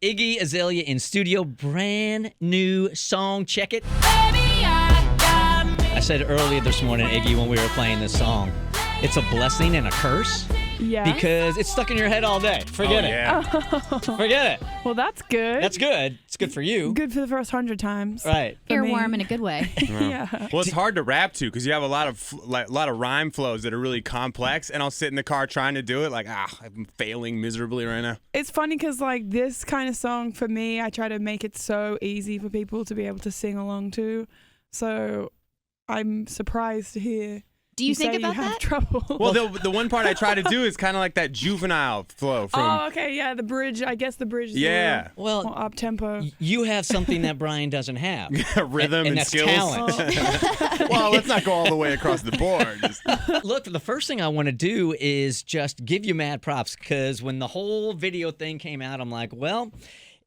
Iggy Azalea in studio, brand new song. Check it. I said earlier this morning, Iggy, when we were playing this song, it's a blessing and a curse. Yeah. Because it's stuck in your head all day. Forget it. Yeah. Forget it. Well, that's good. That's good. It's good for you. Good for the first 100 times. Right. Earworm in a good way. Yeah. Well, it's hard to rap to because you have a lot of rhyme flows that are really complex, and I'll sit in the car trying to do it I'm failing miserably right now. It's funny because like this kind of song for me, I try to make it so easy for people to be able to sing along to. So I'm surprised to hear. Do you think say about you have that? trouble. Well, the one part I try to do is kind of like that juvenile flow from. Oh, okay, yeah, the bridge. I guess the bridge is Yeah. a little Well, more up tempo. you have something that Brian doesn't have. Rhythm and that's skills. talent. Well, let's not go all the way across the board. Look, the first thing I want to do is just give you mad props because when the whole video thing came out, I'm like, well,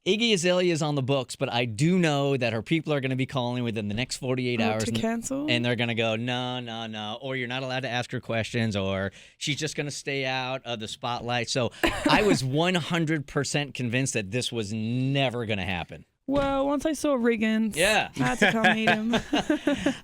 Iggy Azalea is on the books, but I do know that her people are going to be calling within the next 48 hours. To cancel? And they're going to go, no, or you're not allowed to ask her questions, or she's just going to stay out of the spotlight. So I was 100% convinced that this was never going to happen. Well, once I saw Riggins, Yeah. I had to come meet him.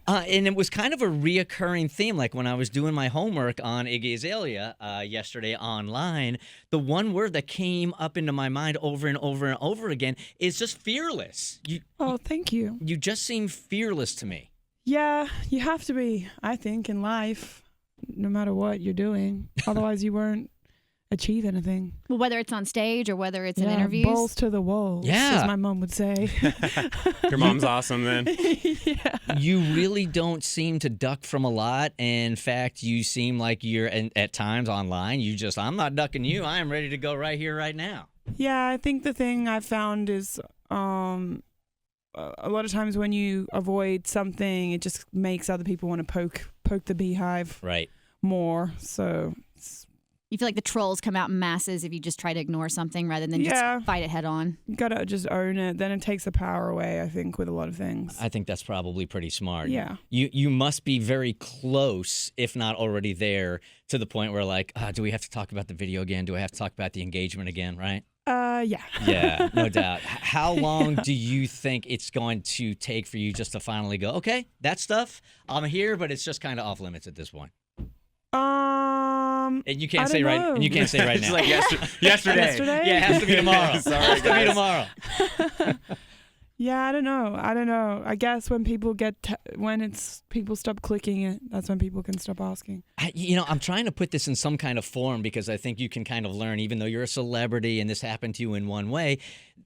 And it was kind of a reoccurring theme. Like when I was doing my homework on Iggy Azalea yesterday online, the one word that came up into my mind over and over and over again is just fearless. Oh, thank you. You just seem fearless to me. Yeah, you have to be, I think, in life, no matter what you're doing. Otherwise, you won't achieve anything. Well, whether it's on stage or whether it's in interviews. Balls to the walls, as my mom would say. Your mom's awesome, then. Yeah. You really don't seem to duck from a lot. In fact, you seem like you're, at times online, I'm not ducking you. I am ready to go right here, right now. Yeah, I think the thing I've found is a lot of times when you avoid something, it just makes other people want to poke the beehive more. So you feel like the trolls come out in masses if you just try to ignore something rather than just fight it head on. You got to just own it. Then it takes the power away, I think, with a lot of things. I think that's probably pretty smart. Yeah. You must be very close, if not already there, to the point where like, do we have to talk about the video again? Do I have to talk about the engagement again, right? Yeah. Yeah, no doubt. How long do you think it's going to take for you just to finally go, okay, that stuff, I'm here, but it's just kind of off limits at this point? And you can't say right. And you can't say right now. It's like yesterday. Yeah, it has to be tomorrow. Sorry, it has to be guys. tomorrow. Yeah, I don't know. I guess when people people stop clicking it, that's when people can stop asking. I'm trying to put this in some kind of form because I think you can kind of learn, even though you're a celebrity and this happened to you in one way.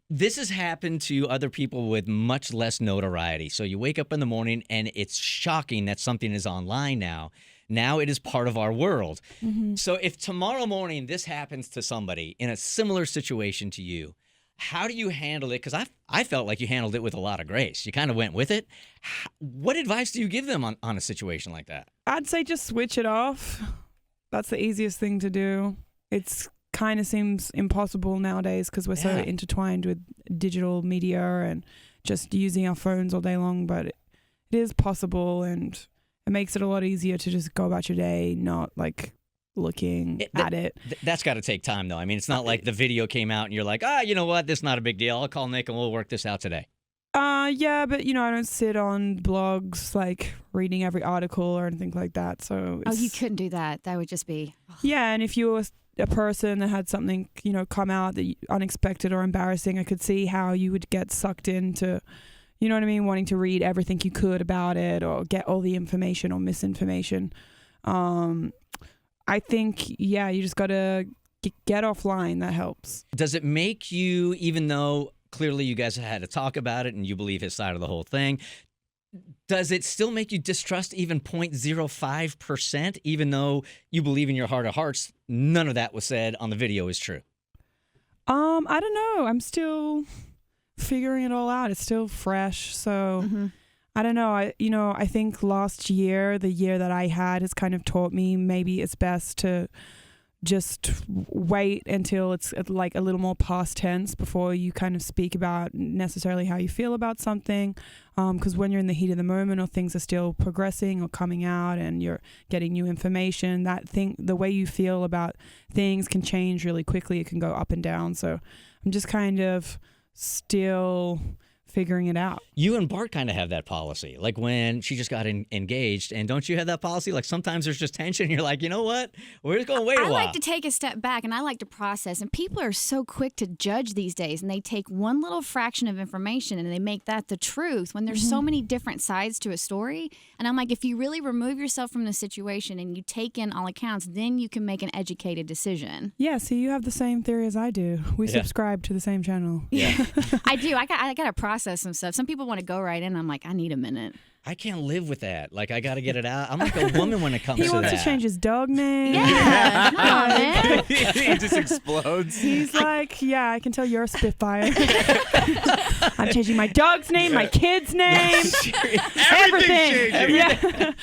This has happened to other people with much less notoriety. So you wake up in the morning and it's shocking that something is online now. Now it is part of our world. Mm-hmm. So if tomorrow morning this happens to somebody in a similar situation to you, how do you handle it? Because I felt like you handled it with a lot of grace. You kind of went with it. What advice do you give them on a situation like that? I'd say just switch it off. That's the easiest thing to do. It's kind of seems impossible nowadays because we're so intertwined with digital media and just using our phones all day long. But it is possible, and it makes it a lot easier to just go about your day, not like looking at it. That's got to take time, though. I mean, it's not like the video came out and you're like, you know what? This is not a big deal. I'll call Nick and we'll work this out today. Yeah, but I don't sit on blogs like reading every article or anything like that. So you couldn't do that. That would just be. Yeah, and if you were a person that had something come out that unexpected or embarrassing, I could see how you would get sucked into, you know what I mean, wanting to read everything you could about it or get all the information or misinformation. I think, you just got to get offline. That helps. Does it make you, even though clearly you guys had to talk about it and you believe his side of the whole thing, does it still make you distrust even 0.05%, even though you believe in your heart of hearts none of that was said on the video is true? I don't know. I'm still figuring it all out. It's still fresh. So I don't know. I think last year, the year that I had, has kind of taught me maybe it's best to just wait until it's like a little more past tense before you kind of speak about necessarily how you feel about something. Because when you're in the heat of the moment or things are still progressing or coming out and you're getting new information, the way you feel about things can change really quickly. It can go up and down. So I'm just kind of still figuring it out. You and Bart kind of have that policy. Like when she just got engaged, and don't you have that policy? Like sometimes there's just tension. You're like, you know what? We're just going to wait a while. I like to take a step back and I like to process. And people are so quick to judge these days, and they take one little fraction of information and they make that the truth when there's so many different sides to a story. And I'm like, if you really remove yourself from the situation and you take in all accounts, then you can make an educated decision. Yeah, so you have the same theory as I do. We subscribe to the same channel. Yeah. I do. I got to process some stuff. Some people want to go right in. I'm like, I need a minute. I can't live with that. Like, I got to get it out. I'm like a woman when it comes to that. He wants to change his dog name. Yeah. Come on, man. He just explodes. He's like, yeah, I can tell you're a Spitfire. I'm changing my dog's name, my kid's name, everything. Yeah.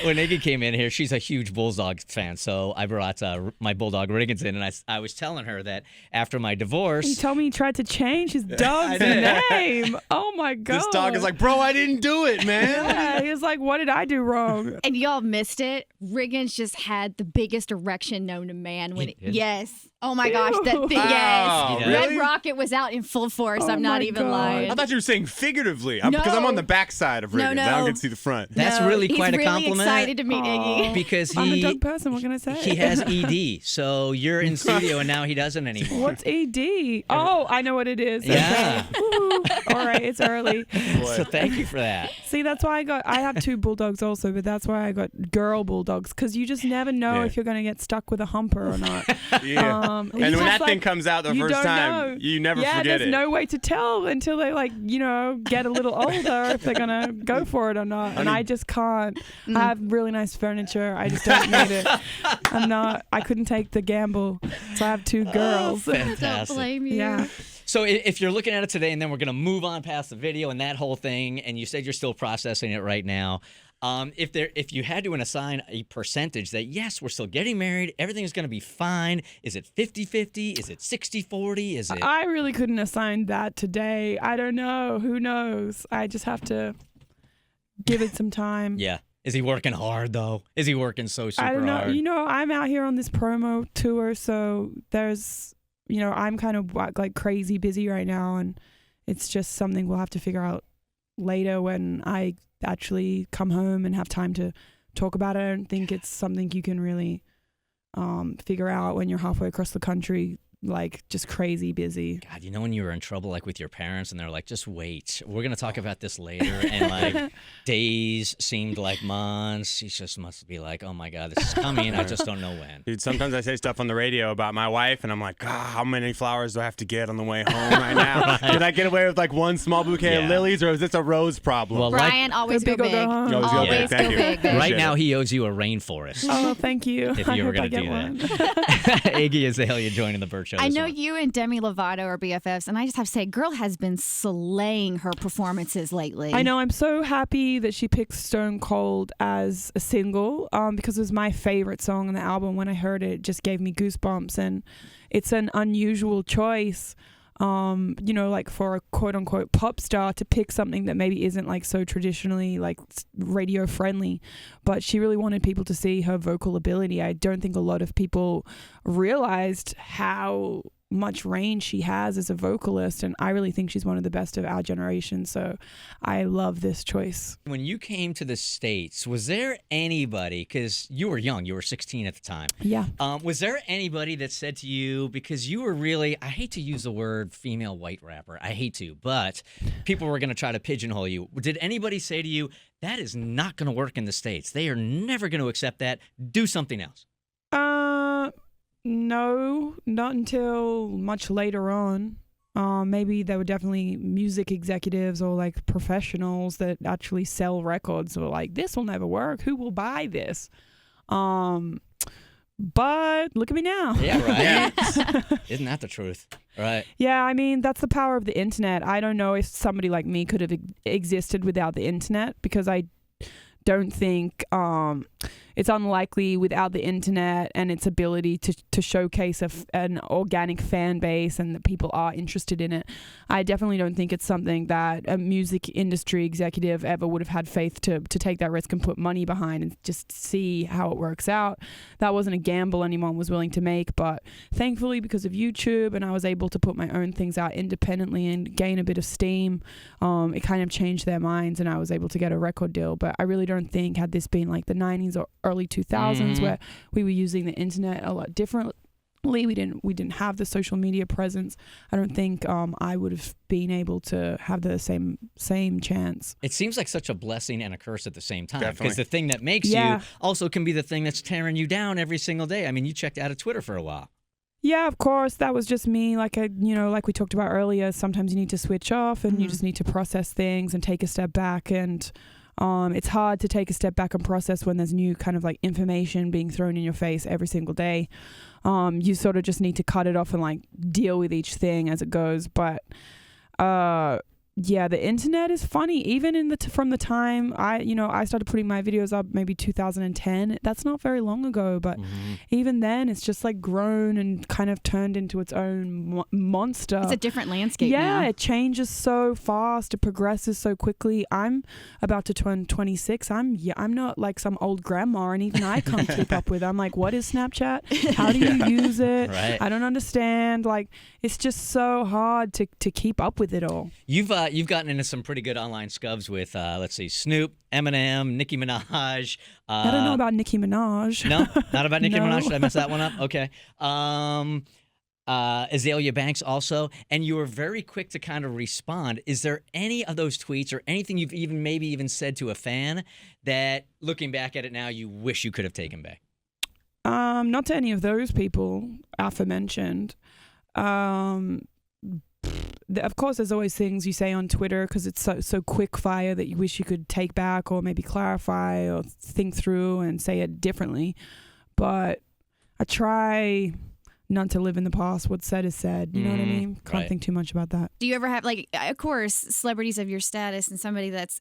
When Iggy came in here, she's a huge Bulldogs fan. So I brought my Bulldog Riggins in, and I was telling her that after my divorce. He told me he tried to change his dog's name. Oh, my God. This dog is like, bro, I didn't do it, man. Yeah, he was like, what did I do wrong? And y'all missed it. Riggins just had the biggest erection known to man. Yes. Oh my gosh, that thing. Yes. Really? Red Rocket was out in full force. I'm not even lying. I thought you were saying figuratively because I'm on the back side of Riggins. I don't get to see the front. That's really quite a compliment. He's really excited to meet Iggy. Because I'm a dog person. What can I say? He has ED. So you're in studio and now he doesn't anymore. What's ED? Oh, I know what it is. Yeah. Okay. All right, it's early. So thank you for that. See, that's why I have 2 bulldogs also, but that's why I got girl bulldogs, because you just never know if you're going to get stuck with a humper or not. Yeah. And when that thing comes out the first time, you never forget it. Yeah, there's no way to tell until they get a little older if they're going to go for it or not. And I just can't. I have really nice furniture. I just don't need it. I couldn't take the gamble. So I have 2 girls. Fantastic. Don't blame you. Yeah. So if you're looking at it today, and then we're going to move on past the video and that whole thing, and you said you're still processing it right now, if you had to assign a percentage that, yes, we're still getting married, everything is going to be fine, is it 50-50? Is it 60-40? Is it? I really couldn't assign that today. I don't know. Who knows? I just have to give it some time. Yeah. Is he working hard, though? Is he working so super hard? I don't know. You know, I'm out here on this promo tour, so there's... I'm kind of like crazy busy right now, and it's just something we'll have to figure out later when I actually come home and have time to talk about it. I don't think it's something you can really figure out when you're halfway across the country, like just crazy busy. God, when you were in trouble like with your parents and they're like, just wait, we're going to talk about this later, and like days seemed like months. You just must be like, oh my God, this is coming. I just don't know when. Dude, sometimes I say stuff on the radio about my wife and I'm like, God, how many flowers do I have to get on the way home right now? Right. Can I get away with like 1 small bouquet of lilies, or is this a rose problem? Well, Brian, always go big. Always go big. Thank you. Right now he owes you a rainforest. Oh, thank you. If you were going to do that. Iggy Azalea joining the Bert Show. I know you and Demi Lovato are BFFs, and I just have to say, girl has been slaying her performances lately. I know. I'm so happy that she picked Stone Cold as a single because it was my favorite song on the album. When I heard it, it just gave me goosebumps, and it's an unusual choice, like for a quote-unquote pop star to pick something that maybe isn't like so traditionally like radio friendly, but she really wanted people to see her vocal ability. I don't think a lot of people realized how much range she has as a vocalist, and I really think she's one of the best of our generation, so I love this choice. When you came to the States, was there anybody, because you were young, you were 16 at the time. Yeah. Was there anybody that said to you, because you were really, I hate to use the word female white rapper, I hate to, but people were going to try to pigeonhole you. Did anybody say to you, that is not going to work in the States, they are never going to accept that, do something else? No, not until much later on. Maybe there were definitely music executives or like professionals that actually sell records who were like, this will never work. Who will buy this? But look at me now. Yeah, right. Isn't that the truth? Right. Yeah, I mean, that's the power of the internet. I don't know if somebody like me could have existed without the internet, because I don't think it's unlikely without the internet and its ability to showcase an organic fan base and that people are interested in it. I definitely don't think it's something that a music industry executive ever would have had faith to take that risk and put money behind and just see how it works out. That wasn't a gamble anyone was willing to make, but thankfully because of YouTube and I was able to put my own things out independently and gain a bit of steam, it kind of changed their minds and I was able to get a record deal. But I really don't think, had this been like the 90s or early 2000s where we were using the internet a lot differently, we didn't have the social media presence, I don't think I would have been able to have the same chance. It seems like such a blessing and a curse at the same time, Definitely. because the thing that makes you also can be the thing that's tearing you down every single day. I mean, you checked out of Twitter for a while. Yeah, of course. That was just me. Like like we talked about earlier, sometimes you need to switch off and you just need to process things and take a step back. And it's hard to take a step back and process when there's new kind of like information being thrown in your face every single day. You sort of just need to cut it off and like deal with each thing as it goes. But yeah, the internet is funny. Even from the time I started putting my videos up, maybe 2010. That's not very long ago, but even then, it's just like grown and kind of turned into its own monster. It's a different landscape Yeah, now. it changes so fast. It progresses so quickly. I'm about to turn 26. I'm not like some old grandma, and even I can't keep up with it. I'm like, what is Snapchat? How do you use it? Right. I don't understand. Like, it's just so hard to keep up with it all. You've gotten into some pretty good online scubs with, let's see, Snoop, Eminem, Nicki Minaj. I don't know about Nicki Minaj. No, not about Nicki No. Minaj. Did I mess that one up? Okay. Azalea Banks also, and you were very quick to kind of respond. Is there any of those tweets or anything you've maybe even said to a fan that, looking back at it now, you wish you could have taken back? Not to any of those people aforementioned. Of course, there's always things you say on Twitter because it's so quick fire that you wish you could take back or maybe clarify or think through and say it differently. But I try not to live in the past. What's said is said. You know what I mean? Can't right. think too much about that. Do you ever have, like, of course, celebrities of your status and somebody that's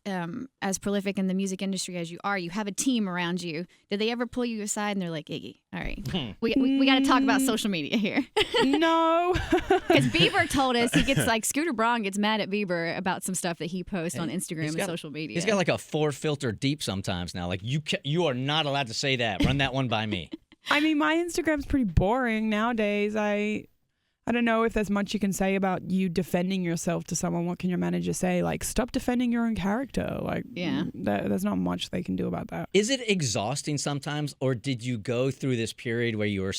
as prolific in the music industry as you are, you have a team around you. Did they ever pull you aside and they're like, Iggy, all right, we got to talk about social media here? No. Because Bieber told us, he gets like, Scooter Braun gets mad at Bieber about some stuff that he posts on Instagram and social media. He's got like a 4 filter deep sometimes now. Like, you are not allowed to say that. Run that one by me. I mean, my Instagram's pretty boring nowadays. I don't know if there's much you can say about you defending yourself to someone. What can your manager say? Like, stop defending your own character. Like, there's not much they can do about that. Is it exhausting sometimes, or did you go through this period where you were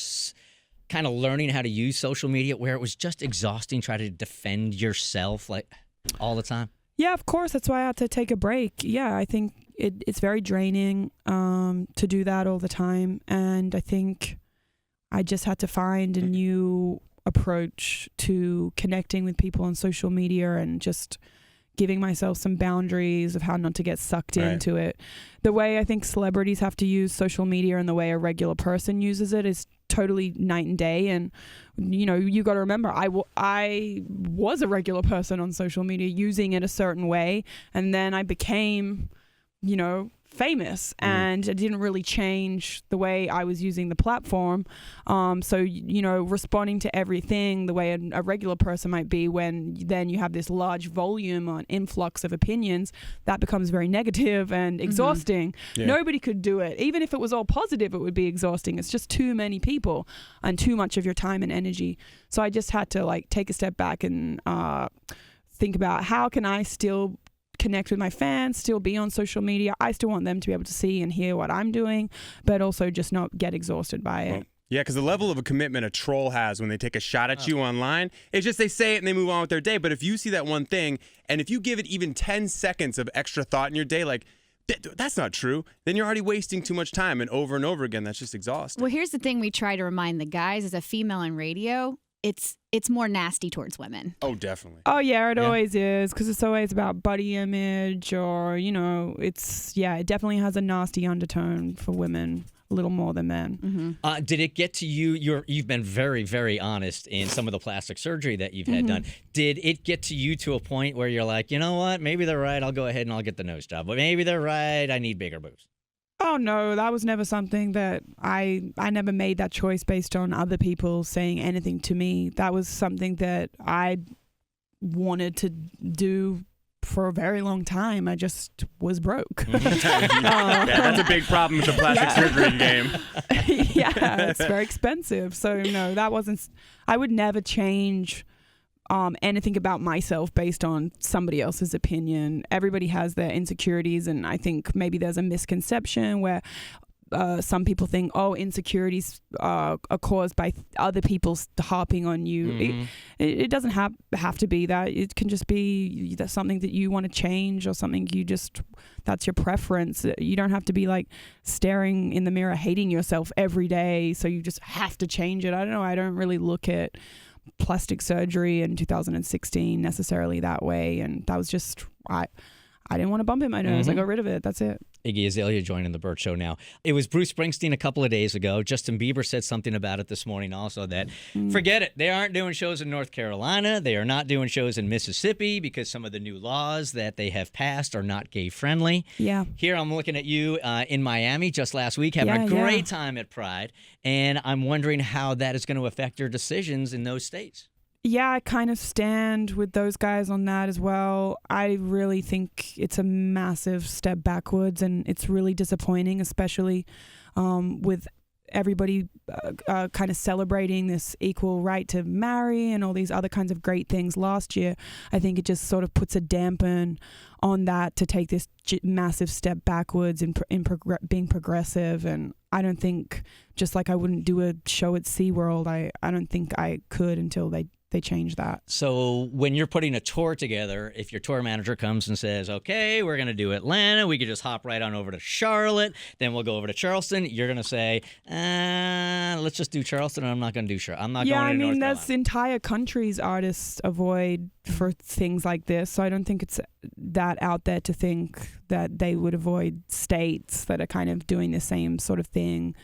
kind of learning how to use social media where it was just exhausting trying to defend yourself like all the time? Yeah, of course. That's why I had to take a break. Yeah, I think it's very draining to do that all the time. And I think I just had to find a new approach to connecting with people on social media and just giving myself some boundaries of how not to get sucked into it. The way I think celebrities have to use social media and the way a regular person uses it is totally night and day. And, you got to remember, I was a regular person on social media using it a certain way. And then I became, famous, and it didn't really change the way I was using the platform. So, responding to everything the way a regular person might be, when then you have this large volume on influx of opinions, that becomes very negative and exhausting. Yeah. Nobody could do it. Even if it was all positive, it would be exhausting. It's just too many people and too much of your time and energy. So I just had to take a step back and think about how can I still connect with my fans, still be on social media. I still want them to be able to see and hear what I'm doing, but also just not get exhausted by it. Yeah, because the level of a commitment a troll has when they take a shot at you online, it's just they say it and they move on with their day. But if you see that one thing, and if you give it even 10 seconds of extra thought in your day, like, that's not true, then you're already wasting too much time. And over again, that's just exhausting. Well, here's the thing we try to remind the guys as a female in radio, it's more nasty towards women. Oh, definitely. Oh, yeah, it always is, because it's always about body image or, it definitely has a nasty undertone for women, a little more than men. Did it get to you? You've been very, very honest in some of the plastic surgery that you've had done. Did it get to you to a point where you're like, you know what, maybe they're right, I'll go ahead and I'll get the nose job, but maybe they're right, I need bigger boobs? Oh no, that was never something that I never made that choice based on other people saying anything to me. That was something that I wanted to do for a very long time. I just was broke. Yeah, that's a big problem with the plastic surgery game. Yeah, it's very expensive. So no, that wasn't. I would never change anything about myself based on somebody else's opinion. Everybody has their insecurities, and I think maybe there's a misconception where some people think, oh, insecurities are caused by other people harping on you. It doesn't have to be that. It can just be that's something that you want to change, or something that's your preference. You don't have to be like staring in the mirror hating yourself every day, so you just have to change it. I don't know. I don't really look at plastic surgery in 2016 necessarily that way, and that was just I didn't want to bump in my nose. I got rid of it. That's it. Iggy Azalea joining the Bert Show now. It was Bruce Springsteen a couple of days ago. Justin Bieber said something about it this morning also, that forget it. They aren't doing shows in North Carolina. They are not doing shows in Mississippi because some of the new laws that they have passed are not gay friendly. Yeah. Here I'm looking at you in Miami just last week, having a great time at Pride, and I'm wondering how that is going to affect your decisions in those states. Yeah, I kind of stand with those guys on that as well. I really think it's a massive step backwards, and it's really disappointing, especially with everybody kind of celebrating this equal right to marry and all these other kinds of great things last year. I think it just sort of puts a dampen on that to take this massive step backwards in being progressive. And I don't think, just like I wouldn't do a show at SeaWorld, I don't think I could until they change that. So when you're putting a tour together, if your tour manager comes and says, okay, we're going to do Atlanta, we could just hop right on over to Charlotte, then we'll go over to Charleston, you're going to say, let's just do Charleston, and I'm not going to do Charlotte. I'm not going to North Carolina. Yeah, I mean, there's entire countries artists avoid for things like this, so I don't think it's that out there to think that they would avoid states that are kind of doing the same sort of thing.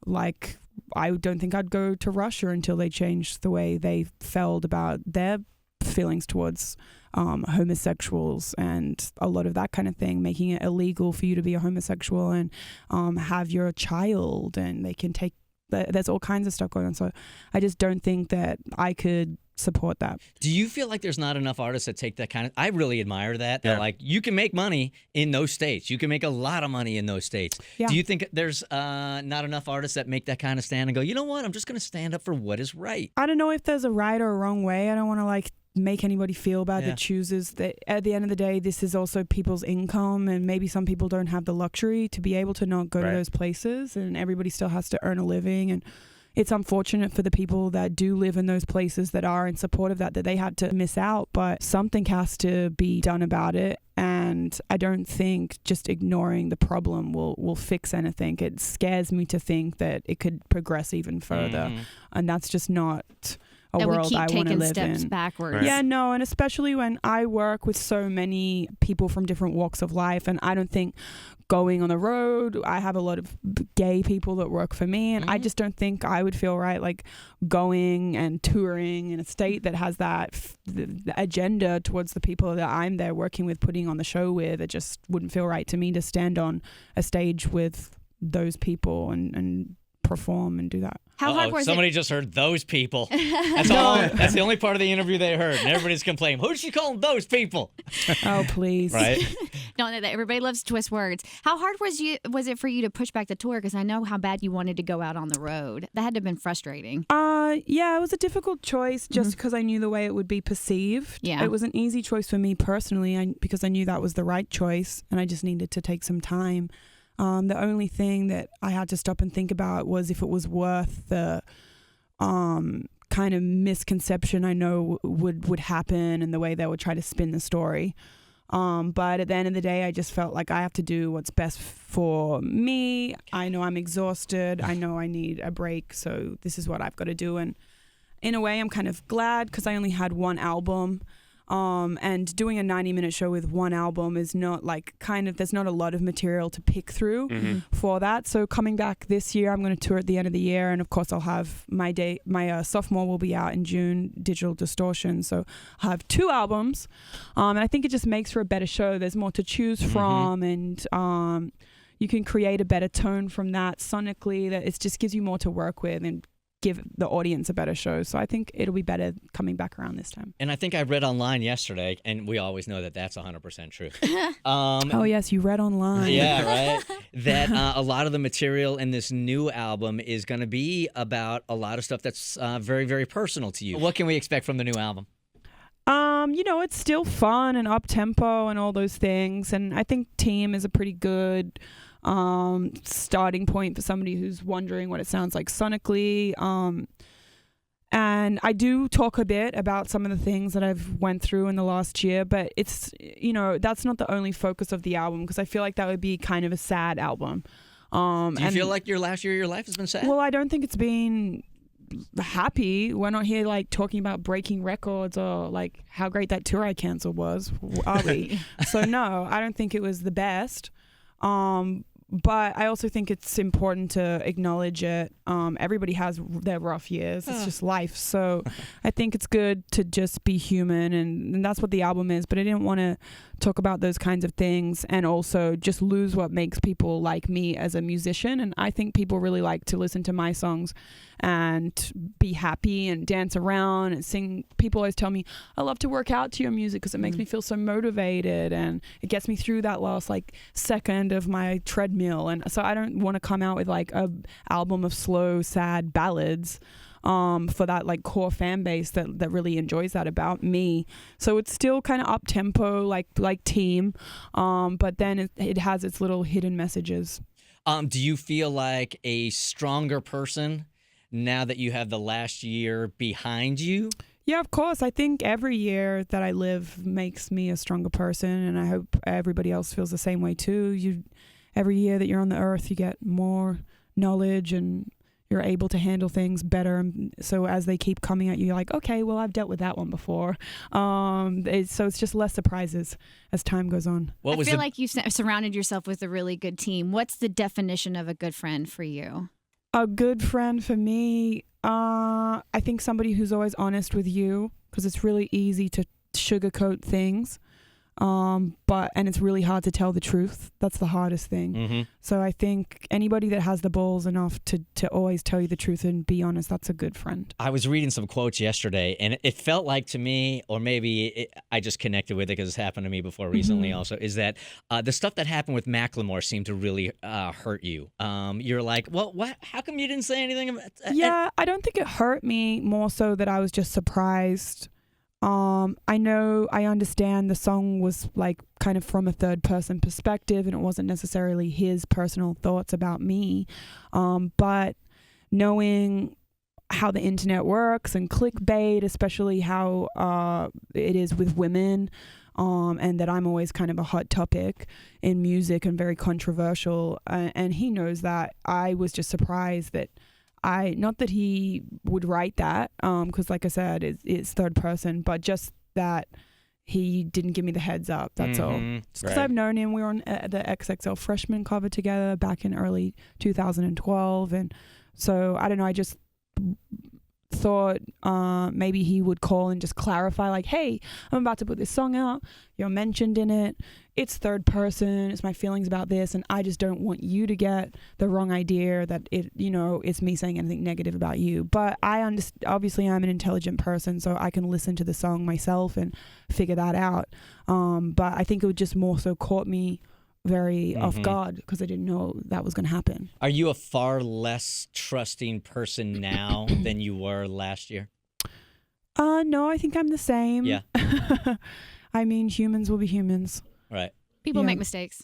Like, I don't think I'd go to Russia until they changed the way they felt about their feelings towards homosexuals and a lot of that kind of thing, making it illegal for you to be a homosexual and have your child, and they can take, there's all kinds of stuff going on. So I just don't think that I could support that. Do you feel like there's not enough artists that take that kind of, I really admire that. Yeah. Like, you can make money in those states. You can make a lot of money in those states. Yeah. Do you think there's not enough artists that make that kind of stand and go, you know what, I'm just going to stand up for what is right? I don't know if there's a right or a wrong way. I don't want to make anybody feel bad that chooses that. At the end of the day, this is also people's income, and maybe some people don't have the luxury to be able to not go to those places, and everybody still has to earn a living. And it's unfortunate for the people that do live in those places that are in support of that they had to miss out, but something has to be done about it. And I don't think just ignoring the problem will fix anything. It scares me to think that it could progress even further. And that's just not a world I want to live steps in. Backwards. Right. Yeah, no, and especially when I work with so many people from different walks of life, and I don't think going on the road, I have a lot of gay people that work for me, and I just don't think I would feel right like going and touring in a state that has that the agenda towards the people that I'm there working with, putting on the show with. It just wouldn't feel right to me to stand on a stage with those people and perform and do that. How hard was somebody just heard those people. That's all. That's the only part of the interview they heard, and everybody's complaining. Who's she calling those people? Oh, please. Right? No, everybody loves to twist words. How hard was it for you to push back the tour? Because I know how bad you wanted to go out on the road. That had to have been frustrating. Yeah, it was a difficult choice just because I knew the way it would be perceived. Yeah. It was an easy choice for me personally because I knew that was the right choice, and I just needed to take some time. The only thing that I had to stop and think about was if it was worth the kind of misconception I know would happen and the way they would try to spin the story. But at the end of the day, I just felt like I have to do what's best for me. I know I'm exhausted. I know I need a break. So this is what I've got to do. And in a way, I'm kind of glad because I only had one album. And doing a 90-minute show with one album is not there's not a lot of material to pick through for that. So coming back this year, I'm going to tour at the end of the year. And of course, I'll have my sophomore will be out in June, Digital Distortion. So I'll have 2 albums. And I think it just makes for a better show. There's more to choose from. And, you can create a better tone from that sonically, that it just gives you more to work with and give the audience a better show. So I think it'll be better coming back around this time. And I think I read online yesterday, and we always know that that's 100% true. Oh yes, you read online. Yeah, right. That a lot of the material in this new album is going to be about a lot of stuff that's very, very personal to you. What can we expect from the new album? It's still fun and up tempo and all those things. And I think Team is a pretty good starting point for somebody who's wondering what it sounds like sonically. And I do talk a bit about some of the things that I've went through in the last year, but it's, that's not the only focus of the album, because I feel like that would be kind of a sad album. Do you feel like your last year of your life has been sad? Well, I don't think it's been happy. We're not here like talking about breaking records or like how great that tour I canceled was, are we? So no, I don't think it was the best. But I also think it's important to acknowledge it. Everybody has their rough years. It's just life. So I think it's good to just be human, and that's what the album is. But I didn't want to talk about those kinds of things and also just lose what makes people like me as a musician. And I think people really like to listen to my songs and be happy and dance around and sing. People always tell me, I love to work out to your music because it makes me feel so motivated and it gets me through that last second of my treadmill. And so I don't want to come out with a album of slow, sad ballads for that core fan base that really enjoys that about me. So it's still kind of up tempo like Team, but then it has its little hidden messages. Do you feel like a stronger person now that you have the last year behind you? Yeah, of course. I think every year that I live makes me a stronger person, and I hope everybody else feels the same way too. Every year that you're on the earth, you get more knowledge and you're able to handle things better. And so as they keep coming at you, you're like, okay, well, I've dealt with that one before. So it's just less surprises as time goes on. I feel like you've surrounded yourself with a really good team. What's the definition of a good friend for you? A good friend for me, I think somebody who's always honest with you, because it's really easy to sugarcoat things. And it's really hard to tell the truth. That's the hardest thing. Mm-hmm. So I think anybody that has the balls enough to always tell you the truth and be honest, that's a good friend. I was reading some quotes yesterday, and it felt like to me, or maybe I just connected with it because it's happened to me before recently also, is that the stuff that happened with Macklemore seemed to really hurt you. You're like, well, what? How come you didn't say anything about that? Yeah, I don't think it hurt me, more so that I was just surprised. I understand the song was kind of from a third person perspective and it wasn't necessarily his personal thoughts about me. But knowing how the internet works and clickbait, especially how it is with women, and that I'm always kind of a hot topic in music and very controversial. And he knows that. I was just surprised that not that he would write that, because like I said, it's third person, but just that he didn't give me the heads up. That's all. Just because I've known him. We were on the XXL freshman cover together back in early 2012. And so, I don't know, I just thought maybe he would call and just clarify, hey, I'm about to put this song out. You're mentioned in it. It's third person. It's my feelings about this. And I just don't want you to get the wrong idea that it's me saying anything negative about you. But obviously I'm an intelligent person, so I can listen to the song myself and figure that out. But I think it would just more so caught me very off guard because I didn't know that was going to happen. Are you a far less trusting person now than you were last year? No, I think I'm the same. Yeah. I mean, humans will be humans. Right. People make mistakes.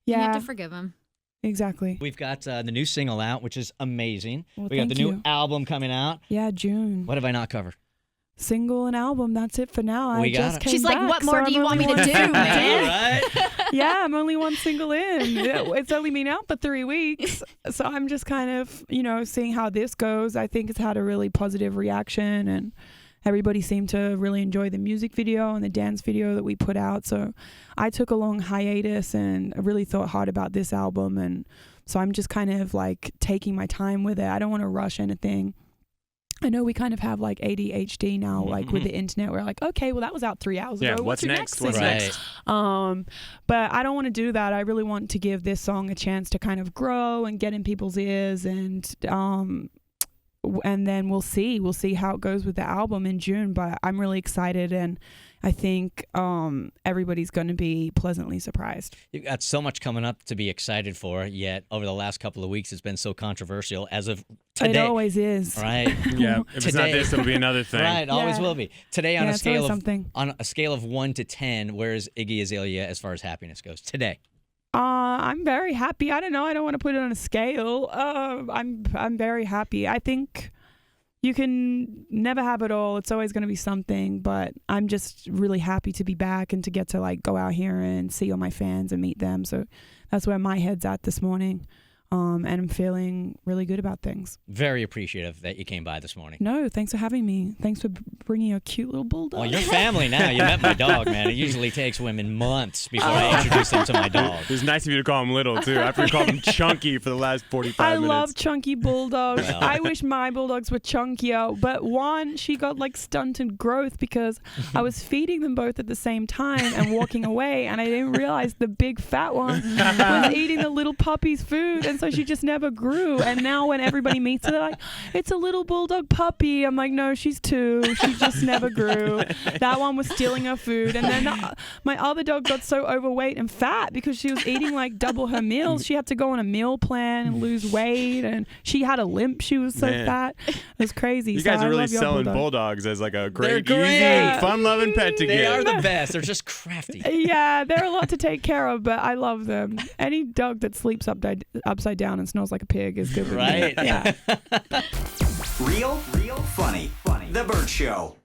Yeah. You have to forgive them. Exactly. We've got the new single out, which is amazing. Well, we got the new album coming out. Yeah, June. What have I not covered? Single and album. That's it for now. She's like, what more do you want me to do, man? Right? Yeah, I'm only one single in. It's only been out for 3 weeks. So I'm just kind of, seeing how this goes. I think it's had a really positive reaction and everybody seemed to really enjoy the music video and the dance video that we put out. So I took a long hiatus and I really thought hard about this album. And so I'm just kind of taking my time with it. I don't want to rush anything. I know we kind of have like ADHD now, like with the internet. We're like, okay, well that was out 3 hours ago. What's your next? thing? What's next? But I don't want to do that. I really want to give this song a chance to kind of grow and get in people's ears, and then we'll see how it goes with the album in June. But I'm really excited, and I think everybody's going to be pleasantly surprised. You've got so much coming up to be excited for, yet over the last couple of weeks it's been so controversial as of today. It always is. Right? Yeah, if it's not this, it'll be another thing. Right, always Yeah. will be. Today on Yeah, a it's scale always of something. on a scale of 1 to 10, where is Iggy Azalea as far as happiness goes today? I'm very happy. I don't know. I don't want to put it on a scale. I'm very happy. I think you can never have it all. It's always going to be something, but I'm just really happy to be back and to get to like go out here and see all my fans and meet them. So that's where my head's at this morning. And I'm feeling really good about things. Very appreciative that you came by this morning. No, thanks for having me. Thanks for bringing a cute little bulldog. Well, you're family now. You met my dog, man. It usually takes women months before I introduce them to my dog. It was nice of you to call him little, too, after you called him chunky for the last 45 minutes. I love chunky bulldogs. Well. I wish my bulldogs were chunkier, but one, she got like stunted growth because I was feeding them both at the same time and walking away, and I didn't realize the big fat one was eating the little puppy's food, and so she just never grew. And now when everybody meets her, they're like, it's a little bulldog puppy. I'm like, no, she's 2. She just never grew. That one was stealing her food. And then my other dog got so overweight and fat because she was eating like double her meals. She had to go on a meal plan and lose weight, and she had a limp. She was so fat. It was crazy. You So guys I are really love your selling bulldog. bulldogs as like a They're great, great. easy, fun-loving pet to They get. are the best. They're just crafty. Yeah, they're a lot to take care of, but I love them. Any dog that sleeps upside down and smells like a pig is good with Right? me. Yeah. Real, funny. The Bert Show.